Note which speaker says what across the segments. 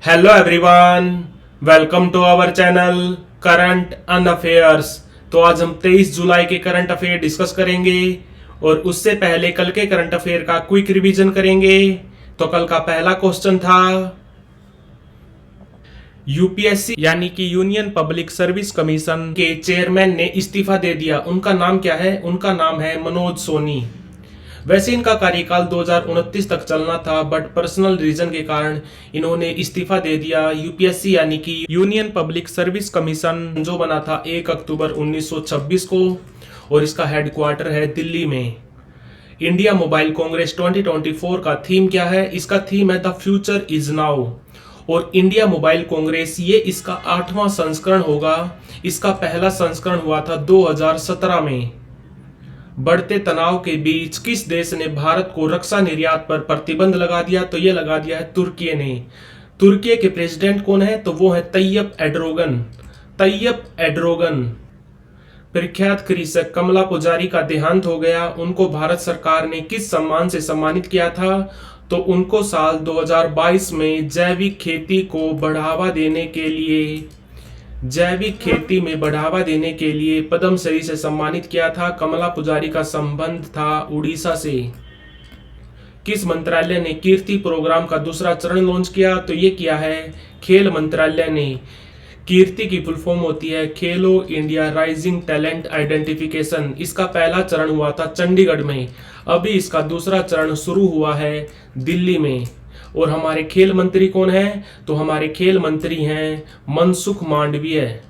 Speaker 1: Hello everyone, welcome to our channel current and affairs. तो आज हम 23 जुलाई के करंट अफेयर डिस्कस करेंगे और उससे पहले कल के करंट अफेयर का क्विक रिवीजन करेंगे। तो कल का पहला क्वेश्चन था, यूपीएससी यानी कि यूनियन पब्लिक सर्विस कमीशन के चेयरमैन ने इस्तीफा दे दिया। उनका नाम क्या है? उनका नाम है मनोज सोनी। वैसे इनका कार्यकाल 2029 तक चलना था, बट पर्सनल रीजन के कारण इन्होंने इस्तीफा दे दिया। यूपीएससी यानी कि यूनियन पब्लिक सर्विस कमीशन जो बना था 1 अक्टूबर 1926 को, और इसका हेडक्वार्टर है दिल्ली में। इंडिया मोबाइल कांग्रेस 2024 का थीम क्या है? इसका थीम है द फ्यूचर इज नाउ। और इंडिया मोबाइल कांग्रेस ये इसका 8वां संस्करण होगा। इसका पहला संस्करण हुआ था 2017 में। बढ़ते तनाव के बीच किस देश ने भारत को रक्षा निर्यात पर प्रतिबंध लगा दिया? तो ये लगा दिया है तुर्की ने। तुर्की के प्रेसिडेंट कौन है? तो वो है तैयब एर्डोगन। तैयब एर्डोगन। प्रख्यात कृषक कमला पुजारी का देहांत हो गया। उनको भारत सरकार ने किस सम्मान से सम्मानित किया था? तो उनको साल 2022 में जैविक खेती को बढ़ावा देने के लिए पद्मश्री से सम्मानित किया था। कमला पुजारी का संबंध था उड़ीसा से। किस मंत्रालय ने कीर्ति प्रोग्राम का दूसरा चरण लॉन्च किया? तो ये किया है खेल मंत्रालय ने। कीर्ति की फुल फॉर्म होती है खेलो इंडिया राइजिंग टैलेंट आइडेंटिफिकेशन। इसका पहला चरण हुआ था चंडीगढ़ में, अभी इसका दूसरा चरण शुरू हुआ है दिल्ली में। और हमारे खेल मंत्री कौन है? तो हमारे खेल मंत्री हैं Mansukh Mandaviya.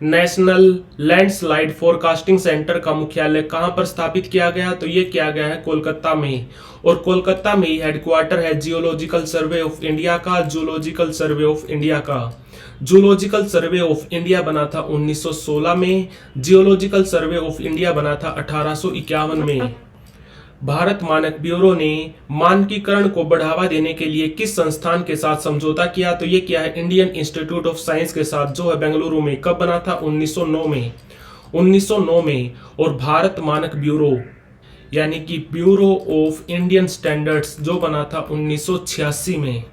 Speaker 1: National landslide forecasting centre का मुख्यालय कहां पर स्थापित किया गया? तो ये किया गया है कोलकाता में। और कोलकाता में ही हेडक्वार्टर है जियोलॉजिकल सर्वे ऑफ इंडिया का। जूलॉजिकल सर्वे ऑफ इंडिया बना था 1916 में। जियोलॉजिकल सर्वे ऑफ इंडिया बना था 1851 में। भारत मानक ब्यूरो ने मानकीकरण को बढ़ावा देने के लिए किस संस्थान के साथ समझौता किया? तो ये किया है इंडियन इंस्टीट्यूट ऑफ साइंस के साथ, जो है बेंगलुरु में। कब बना था? 1909 में। और भारत मानक ब्यूरो यानी कि ब्यूरो ऑफ इंडियन स्टैंडर्ड्स जो बना था 1986 में।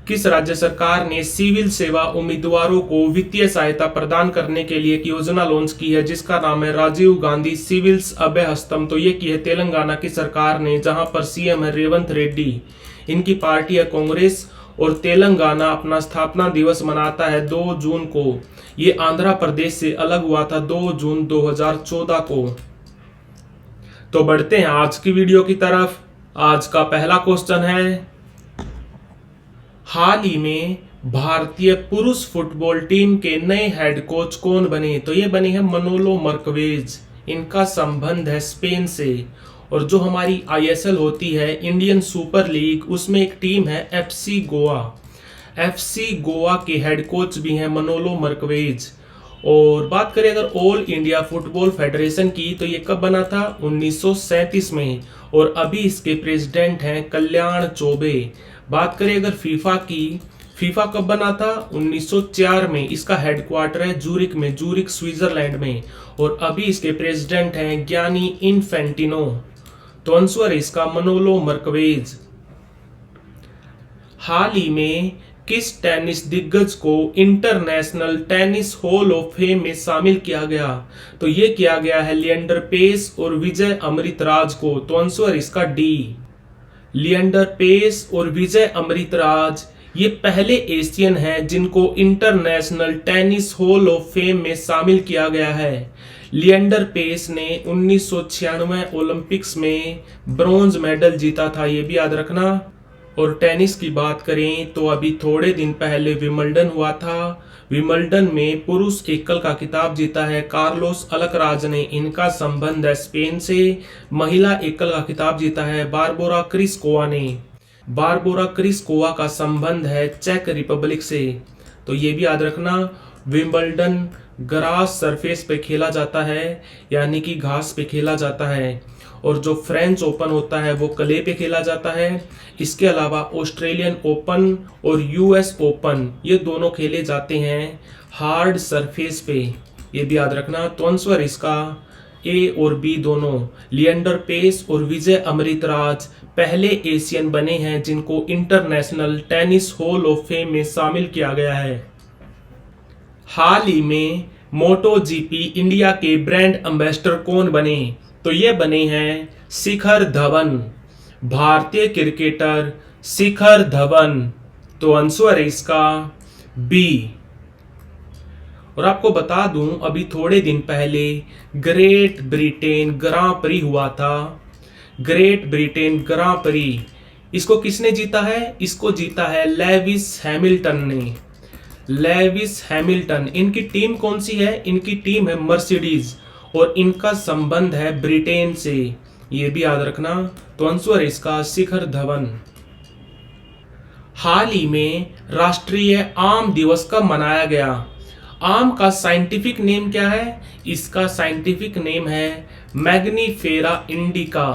Speaker 1: किस राज्य सरकार ने सिविल सेवा उम्मीदवारों को वित्तीय सहायता प्रदान करने के लिए एक योजना लॉन्च की है, जिसका नाम है राजीव गांधी सिविल्स अभयहस्तम? तो ये की है तेलंगाना की सरकार ने, जहां पर सीएम है रेवंत रेड्डी। इनकी पार्टी है कांग्रेस। और तेलंगाना अपना स्थापना दिवस मनाता है 2 जून को। ये आंध्र प्रदेश से अलग हुआ था 2 जून 2014 को। तो बढ़ते हैं आज की वीडियो की तरफ। आज का पहला क्वेश्चन है, हाल ही में भारतीय पुरुष फुटबॉल टीम के नए हेड कोच कौन बने? तो ये बने हैं मनोलो मर्कवेज। इनका संबंध है स्पेन से। और जो हमारी आईएसएल होती है इंडियन सुपर लीग, उसमें एक टीम है एफसी गोवा। एफसी गोवा के हेड कोच भी हैं मनोलो मर्कवेज। और बात करें अगर ऑल इंडिया फुटबॉल फेडरेशन की, तो ये कब बना था? 1937 में। और अभी इसके प्रेसिडेंट हैं कल्याण चौबे। बात करें अगर फीफा की, फीफा कब बना था? 1904 में। इसका हेडक्वार्टर है जूरिक में, जूरिक स्विट्जरलैंड में। और अभी इसके प्रेसिडेंट हैं गियानी इन्फेंटिनो। तो आंसर है इसका मनोलो मर्कवेज। हाल ही में किस टेनिस दिग्गज को international tennis hall of fame में शामिल किया गया? तो ये किया गया है लिएंडर पेस और विजय अमृतराज को। तो आंसर इसका डी। लिएंडर पेस और विजय अमृतराज ये पहले एशियन हैं जिनको international tennis hall of fame में शामिल किया गया है। लिएंडर पेस ने 1996 ओलंपिक्स में ब्रॉन्ज मेडल जीता था, ये भी याद रखना। और टेनिस की बात करें तो अभी थोड़े दिन पहले विंबलडन हुआ था। विंबलडन में पुरुष एकल का खिताब जीता है कार्लोस अलकराज ने। इनका संबंध है स्पेन से। महिला एकल का खिताब जीता है बारबोरा क्रिस्कोवा ने। बारबोरा क्रिस्कोवा का संबंध है चेक रिपब्लिक से। तो ये भी याद रखना। विंबलडन ग्रास सरफेस पे खेला जाता है, यानी कि घास पे खेला जाता है। और जो फ्रेंच ओपन होता है वो क्ले पे खेला जाता है। इसके अलावा ऑस्ट्रेलियन ओपन और यूएस ओपन ये दोनों खेले जाते हैं हार्ड सरफेस पे, ये भी याद रखना। तो आंसर इसका ए और बी दोनों, लिएंडर पेस और विजय अमृतराज पहले एशियन बने हैं जिनको international tennis hall of fame में शामिल किया गया है। हाल ही में मोटो जीपी इंडिया के ब्रांड एम्बेसडर कौन बने? तो ये बने हैं शिखर धवन, भारतीय क्रिकेटर शिखर धवन। तो आंसर है इसका बी। और आपको बता दूं, अभी थोड़े दिन पहले ग्रेट ब्रिटेन ग्रां प्री हुआ था। ग्रेट ब्रिटेन ग्रां प्री, इसको किसने जीता है? इसको जीता है लेविस हैमिल्टन ने। Lewis Hamilton. इनकी टीम कौन सी है? इनकी टीम है मर्सिडीज और इनका संबंध है ब्रिटेन से, ये भी याद रखना। तो आंसर है इसका शिखर धवन। हाल ही में राष्ट्रीय आम दिवस कब मनाया गया? आम का साइंटिफिक नेम क्या है? इसका साइंटिफिक नेम है मैग्नीफेरा इंडिका।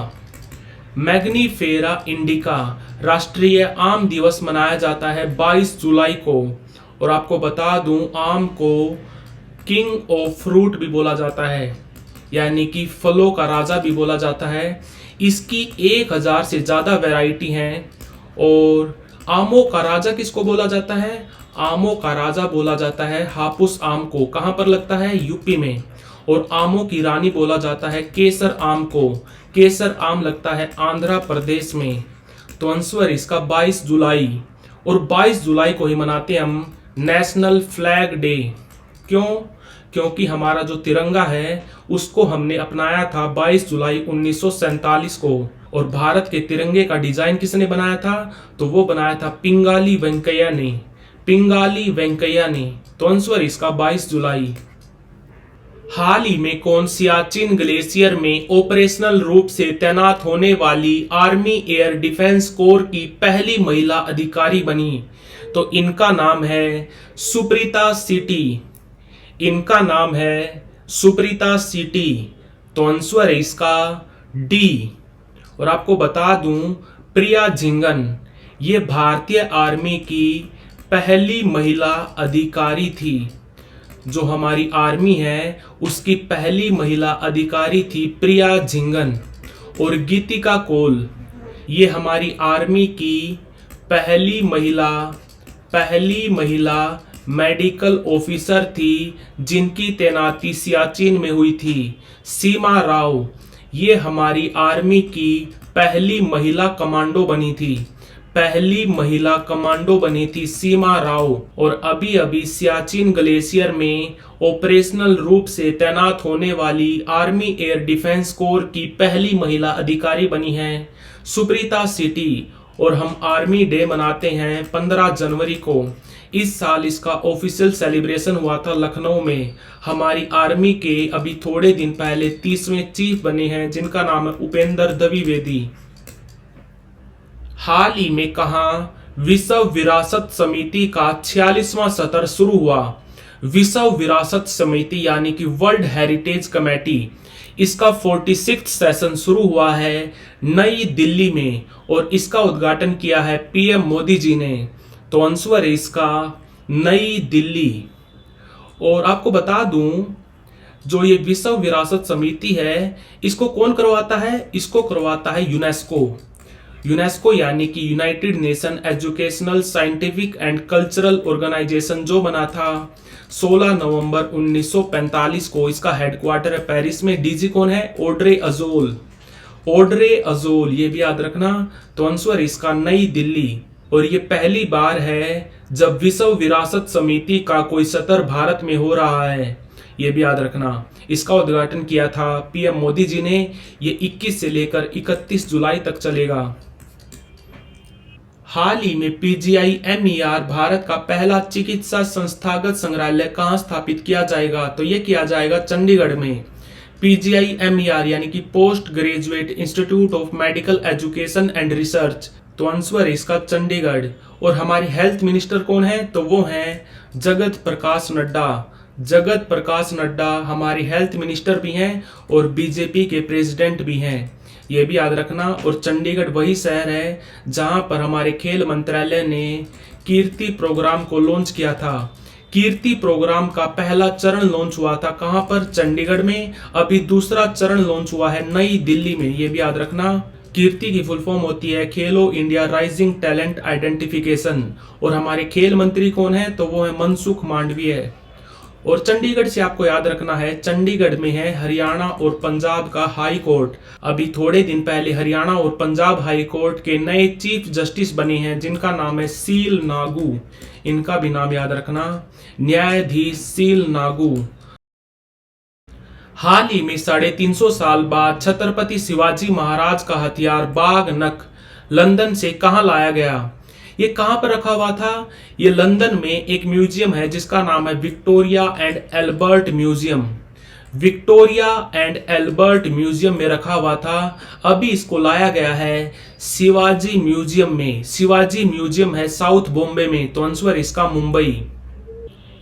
Speaker 1: Mangifera indica. राष्ट्रीय आम दिवस मनाया जाता है 22 जुलाई को। और आपको बता दूं, आम को किंग ऑफ फ्रूट भी बोला जाता है, यानी कि फलों का राजा भी बोला जाता है। इसकी 1000 से ज्यादा वैरायटी हैं। और आमों का राजा किसको बोला जाता है? आमों का राजा बोला जाता है हापुस आम को। कहां पर लगता है? यूपी में। और आमों की रानी बोला जाता है केसर आम को। केसर आम लगता है आंध्र प्रदेश में। तो आंसर इसका 22 जुलाई। और 22 जुलाई को ही मनाते हैं हम नेशनल फ्लैग डे। क्यों? क्योंकि हमारा जो तिरंगा है उसको हमने अपनाया था 22 जुलाई 1947 को। और भारत के तिरंगे का डिजाइन किसने बनाया था? तो वो बनाया था पिंगाली वेंकैया ने। पिंगाली वेंकैया ने। तो आंसर इसका 22 जुलाई। हाल ही में कौन सियाचिन ग्लेशियर में ऑपरेशनल रूप से तैनात होने वाली आर्मी एयर डिफेंस कोर की पहली महिला अधिकारी बनी? तो इनका नाम है सुप्रीता सिटी। इनका नाम है सुप्रीता सिटी। तो आंसर है इसका डी। और आपको बता दूं, प्रिया झिंगन ये भारतीय आर्मी की पहली महिला अधिकारी थी। जो हमारी आर्मी है उसकी पहली महिला अधिकारी थी प्रिया झिंगन। और गीतिका कौल ये हमारी आर्मी की पहली महिला मेडिकल ऑफिसर थी जिनकी तैनाती सियाचिन में हुई थी। सीमा राव ये हमारी आर्मी की पहली महिला कमांडो बनी थी। पहली महिला कमांडो बनी थी सीमा राव। और अभी अभी सियाचिन ग्लेशियर में ऑपरेशनल रूप से तैनात होने वाली आर्मी एयर डिफेंस कोर की पहली महिला अधिकारी बनी है सुप्रीता सिटी। और हम आर्मी डे मनाते हैं 15 जनवरी को। इस साल इसका ऑफिशियल सेलिब्रेशन हुआ था लखनऊ में। हमारी आर्मी के अभी थोड़े दिन पहले 30वें चीफ बने हैं जिनका नाम है उपेंद्र द्विवेदी। हाल ही में कहां विश्व विरासत समिति का 46वां सत्र शुरू हुआ? विश्व विरासत समिति यानी कि वर्ल्ड हेरिटेज कमेटी, इसका 46वां सेशन शुरू हुआ है नई दिल्ली में। और इसका उद्घाटन किया है पीएम मोदी जी ने। तो आंसर है इसका नई दिल्ली। और आपको बता दूं, जो ये विश्व विरासत समिति है इसको कौन करवाता है? इसको करवाता है यूनेस्को। यूनेस्को यानी कि United Nation Educational Scientific and Cultural Organization, जो बना था 16 नवंबर 1945 को। इसका हेडक्वार्टर है पेरिस में। डीजी कौन है? ऑड्रे अजोल। ऑड्रे अजोल, ये भी याद रखना। तो आंसर इसका नई दिल्ली। और ये पहली बार है जब विश्व विरासत समिति का कोई सत्र भारत में हो रहा है, ये भी याद रखना। इसका उद्घाटन किया था पीएम मोदी जी ने। ये 21 से लेकर 31 जुलाई तक चलेगा। हाल ही में PGI-MER भारत का पहला चिकित्सा संस्थागत संग्रहालय कहां स्थापित किया जाएगा? तो यह किया जाएगा चंडीगढ़ में। PGI-MER यानी कि post graduate institute of medical education and research. तो आंसर इसका चंडीगढ़। और हमारे हेल्थ मिनिस्टर कौन है? तो वो हैं जगत प्रकाश नड्डा। जगत प्रकाश नड्डा हमारे हेल्थ मिनिस्टर भी हैं और बीजेपी के प्रेसिडेंट भी हैं, ये भी याद रखना। और चंडीगढ़ वही शहर है जहां पर हमारे खेल मंत्रालय ने कीर्ति प्रोग्राम को लॉन्च किया था। कीर्ति प्रोग्राम का पहला चरण लॉन्च हुआ था कहां पर? चंडीगढ़ में। अभी दूसरा चरण लॉन्च हुआ है नई दिल्ली में, ये भी याद रखना। कीर्ति की फुल फॉर्म होती है खेलो इंडिया राइजिंग टैलेंट आइडेंटिफिकेशन। और हमारे खेल मंत्री कौन है? तो वो है मनसुख मांडविया। और चंडीगढ़ से आपको याद रखना है, चंडीगढ़ में है हरियाणा और पंजाब का हाई कोर्ट। अभी थोड़े दिन पहले हरियाणा और पंजाब हाई कोर्ट के नए चीफ जस्टिस बने हैं जिनका नाम है सील नागू। इनका भी नाम याद रखना, न्यायाधीश सील नागू। हाल ही में 350 साल बाद छत्रपति शिवाजी महाराज का हथियार बाघ नख लंदन से कहां लाया गया? ये कहां पर रखा हुआ था? ये लंदन में एक म्यूजियम है जिसका नाम है Victoria and Albert museum. Victoria and Albert museum में रखा हुआ था। अभी इसको लाया गया है शिवाजी म्यूजियम में। शिवाजी म्यूजियम है साउथ बॉम्बे में, तो आंसर इसका मुंबई।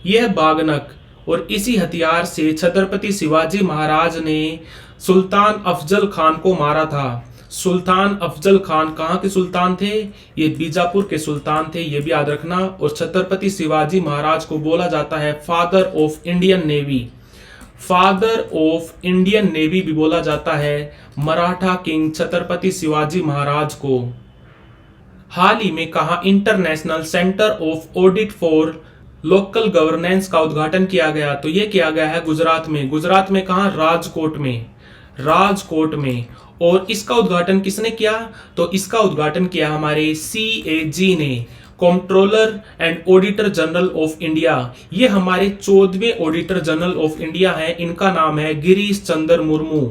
Speaker 1: यह बागनक और इसी हथियार से छत्रपति शिवाजी महाराज ने सुल्तान अफजल खान को मारा था। सुल्तान अफजल खान कहाँ के सुल्तान थे? ये बीजापुर के सुल्तान थे, ये भी याद रखना। और छत्रपति शिवाजी महाराज को बोला जाता है father of Indian navy. Father of Indian navy भी बोला जाता है मराठा किंग छत्रपति शिवाजी महाराज को। हाल ही में कहा international centre of audit for local governance का उद्घाटन किया गया? तो ये किया गया है गुजरात में। गुजरात में कहा? राजकोट में। राजकोट में। और इसका उद्घाटन किसने किया? तो इसका उद्घाटन किया हमारे CAG ने, controller and auditor general of India. ये हमारे 14वें ऑडिटर जनरल ऑफ इंडिया हैं। इनका नाम है गिरीश चंद्र मुर्मू।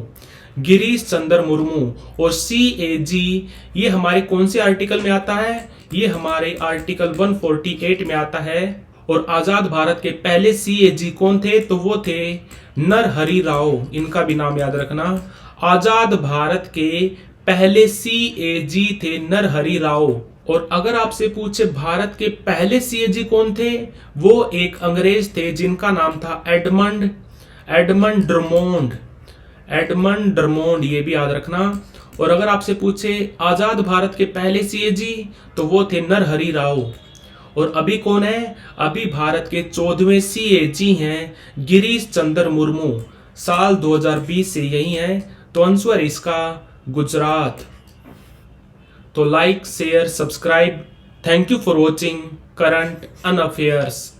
Speaker 1: गिरीश चंद्र मुर्मू। और CAG ये हमारे कौन से आर्टिकल में आता है? ये हमारे आर्टिकल 148 में आता है। और आजाद भारत के पहले CAG कौन थे? तो वो थे नरहरि राव। इनका भी नाम याद रखना। आजाद भारत के पहले CAG थे नरहरि राव। और अगर आपसे पूछे भारत के पहले CAG कौन थे? वो एक अंग्रेज थे जिनका नाम था एडमंड ड्रमोंड। एडमंड ड्रमोंड, ये भी याद रखना। और अगर आपसे पूछे आजाद भारत के पहले CAG तो वो थे नरहरि राव। और अभी कौन है? अभी भारत के 14वें CAG हैं गिरीश चंद्र मुर्मू। साल 2020 से यही है, तो आंसर इसका गुजरात। तो like share subscribe. Thank you for watching current and affairs.